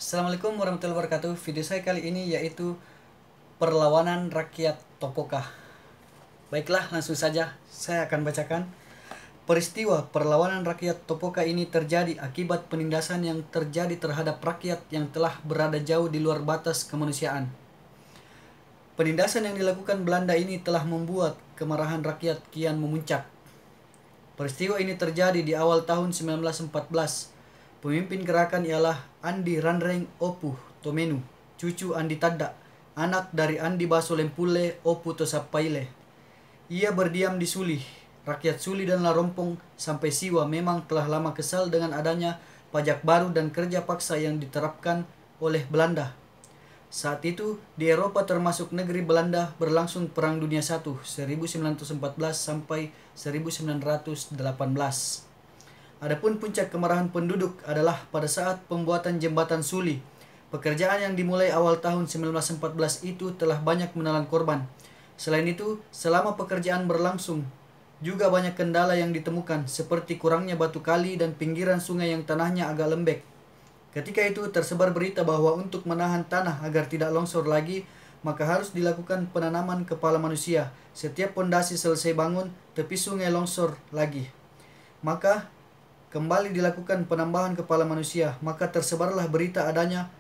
Assalamualaikum warahmatullahi wabarakatuh. Video saya kali ini yaitu perlawanan rakyat Topoka. Baiklah, langsung saja saya akan bacakan. Peristiwa perlawanan rakyat Topoka ini terjadi akibat penindasan yang terjadi terhadap rakyat yang telah berada jauh di luar batas kemanusiaan. Penindasan yang dilakukan Belanda ini telah membuat kemarahan rakyat kian memuncak. Peristiwa ini terjadi di awal tahun 1914. Pemimpin gerakan ialah Andi Ranreng Opuh Tomenu, cucu Andi Tadda, anak dari Andi Baso Lempule Opuh Tosapaile. Ia berdiam di Suli. Rakyat Suli dan Larompong sampai Siwa memang telah lama kesal dengan adanya pajak baru dan kerja paksa yang diterapkan oleh Belanda. Saat itu, di Eropa termasuk negeri Belanda berlangsung Perang Dunia I 1914 sampai 1918. Adapun puncak kemarahan penduduk adalah pada saat pembuatan jembatan Suli. Pekerjaan yang dimulai awal tahun 1914 itu telah banyak menelan korban. Selain itu, selama pekerjaan berlangsung, juga banyak kendala yang ditemukan, seperti kurangnya batu kali dan pinggiran sungai yang tanahnya agak lembek. Ketika itu tersebar berita bahwa untuk menahan tanah agar tidak longsor lagi, maka harus dilakukan penanaman kepala manusia. Setiap pondasi selesai bangun, tepi sungai longsor lagi. Maka kembali dilakukan penambahan kepala manusia. Maka tersebarlah berita adanya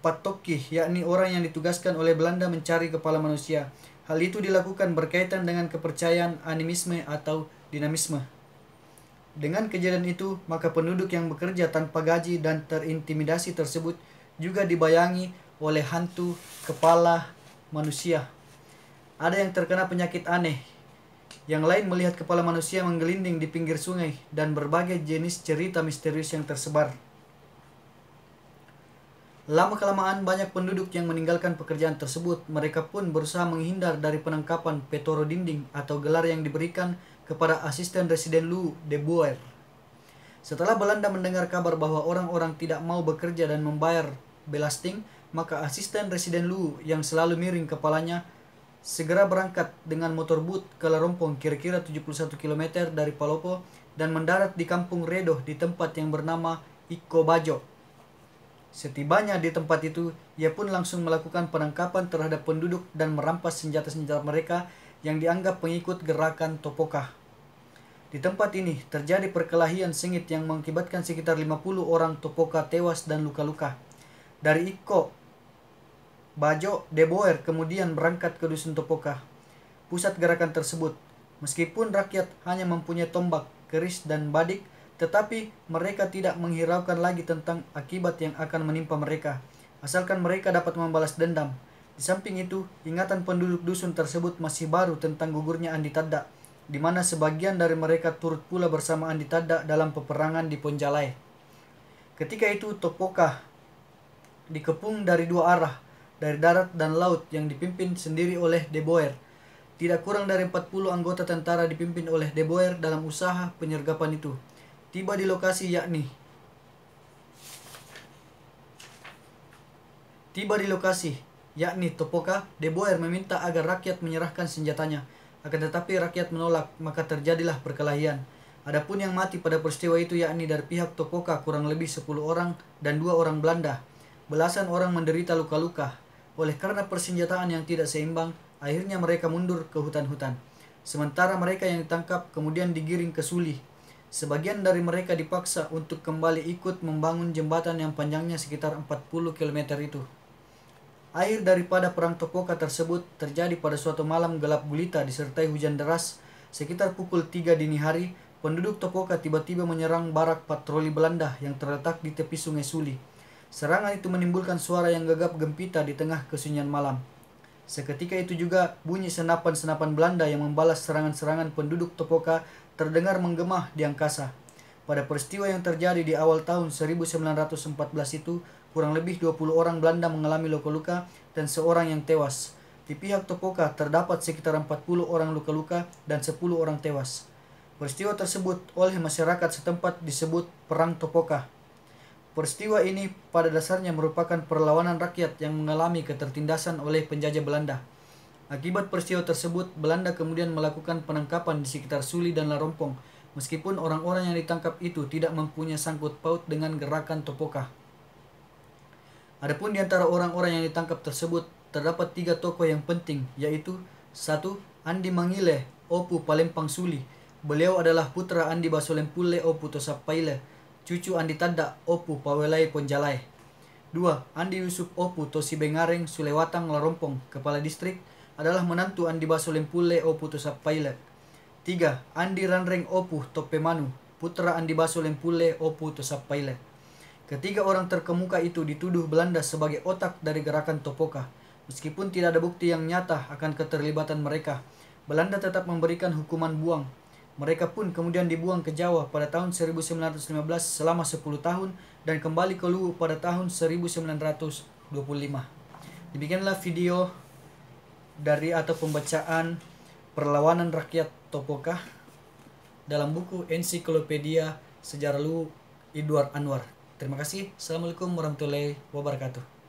patoki, yakni orang yang ditugaskan oleh Belanda mencari kepala manusia. Hal itu dilakukan berkaitan dengan kepercayaan animisme atau dinamisme. Dengan kejadian itu, maka penduduk yang bekerja tanpa gaji dan terintimidasi tersebut juga dibayangi oleh hantu kepala manusia. Ada yang terkena penyakit aneh. Yang lain melihat kepala manusia menggelinding di pinggir sungai dan berbagai jenis cerita misterius yang tersebar. Lama-kelamaan banyak penduduk yang meninggalkan pekerjaan tersebut. Mereka pun berusaha menghindar dari penangkapan petoro dinding atau gelar yang diberikan kepada asisten residen Lu de Boer. Setelah Belanda mendengar kabar bahwa orang-orang tidak mau bekerja dan membayar belasting, maka asisten residen Lu yang selalu miring kepalanya segera berangkat dengan motor boot ke Larompong, kira-kira 71 km dari Palopo, dan mendarat di kampung Redo di tempat yang bernama Iko Bajo. Setibanya di tempat itu, ia pun langsung melakukan penangkapan terhadap penduduk dan merampas senjata-senjata mereka yang dianggap pengikut gerakan Topoka. Di tempat ini terjadi perkelahian sengit yang mengakibatkan sekitar 50 orang Topoka tewas dan luka-luka. Dari Iko Bajo, De Boer kemudian berangkat ke Dusun Topoka, pusat gerakan tersebut. Meskipun rakyat hanya mempunyai tombak, keris, dan badik, tetapi mereka tidak menghiraukan lagi tentang akibat yang akan menimpa mereka, asalkan mereka dapat membalas dendam. Di samping itu, ingatan penduduk dusun tersebut masih baru tentang gugurnya Andi Tadda, di mana sebagian dari mereka turut pula bersama Andi Tadda dalam peperangan di Ponjalai. Ketika itu, Topoka dikepung dari dua arah, dari darat dan laut, yang dipimpin sendiri oleh De Boer. Tidak kurang dari 40 anggota tentara dipimpin oleh De Boer dalam usaha penyergapan itu. Tiba di lokasi yakni Topoka, De Boer meminta agar rakyat menyerahkan senjatanya. Akan tetapi rakyat menolak, maka terjadilah perkelahian. Adapun yang mati pada peristiwa itu yakni dari pihak Topoka kurang lebih 10 orang dan 2 orang Belanda. Belasan orang menderita luka-luka. Oleh karena persenjataan yang tidak seimbang, akhirnya mereka mundur ke hutan-hutan. Sementara mereka yang ditangkap kemudian digiring ke Suli. Sebagian dari mereka dipaksa untuk kembali ikut membangun jembatan yang panjangnya sekitar 40 km itu. Akhir daripada perang Topoka tersebut terjadi pada suatu malam gelap gulita disertai hujan deras. Sekitar pukul 3 dini hari, penduduk Topoka tiba-tiba menyerang barak patroli Belanda yang terletak di tepi sungai Suli. Serangan itu menimbulkan suara yang gagap gempita di tengah kesunyian malam. Seketika itu juga bunyi senapan-senapan Belanda yang membalas serangan-serangan penduduk Topoka terdengar menggema di angkasa. Pada peristiwa yang terjadi di awal tahun 1914 itu, kurang lebih 20 orang Belanda mengalami luka-luka dan seorang yang tewas. Di pihak Topoka terdapat sekitar 40 orang luka-luka dan 10 orang tewas. Peristiwa tersebut oleh masyarakat setempat disebut Perang Topoka. Peristiwa ini pada dasarnya merupakan perlawanan rakyat yang mengalami ketertindasan oleh penjajah Belanda. Akibat peristiwa tersebut, Belanda kemudian melakukan penangkapan di sekitar Suli dan Larompong, meskipun orang-orang yang ditangkap itu tidak mempunyai sangkut paut dengan gerakan Topoka. Adapun di antara orang-orang yang ditangkap tersebut terdapat 3 tokoh yang penting, yaitu 1. Andi Mangile Opu Palempang Suli. Beliau adalah putra Andi Basolempule Opu Tosappaile, cucu Andi Tanda Opu Pawelai Ponjalai. 2. Andi Yusuf Opu Tosi Bengareng Sulewatang Larompong, kepala distrik, adalah menantu Andi Basolempule Opu Tosappaile. 3. Andi Ranreng Opu Topemanu, putra Andi Basolempule Opu Tosappaile. Ketiga orang terkemuka itu dituduh Belanda sebagai otak dari gerakan Topoka. Meskipun tidak ada bukti yang nyata akan keterlibatan mereka, Belanda tetap memberikan hukuman buang. Mereka pun kemudian dibuang ke Jawa pada tahun 1915 selama 10 tahun dan kembali ke Luwu pada tahun 1925. Demikianlah video dari atau pembacaan perlawanan rakyat Topoka dalam buku Ensiklopedia Sejarah Luwu Edward Anwar. Terima kasih. Assalamualaikum warahmatullahi wabarakatuh.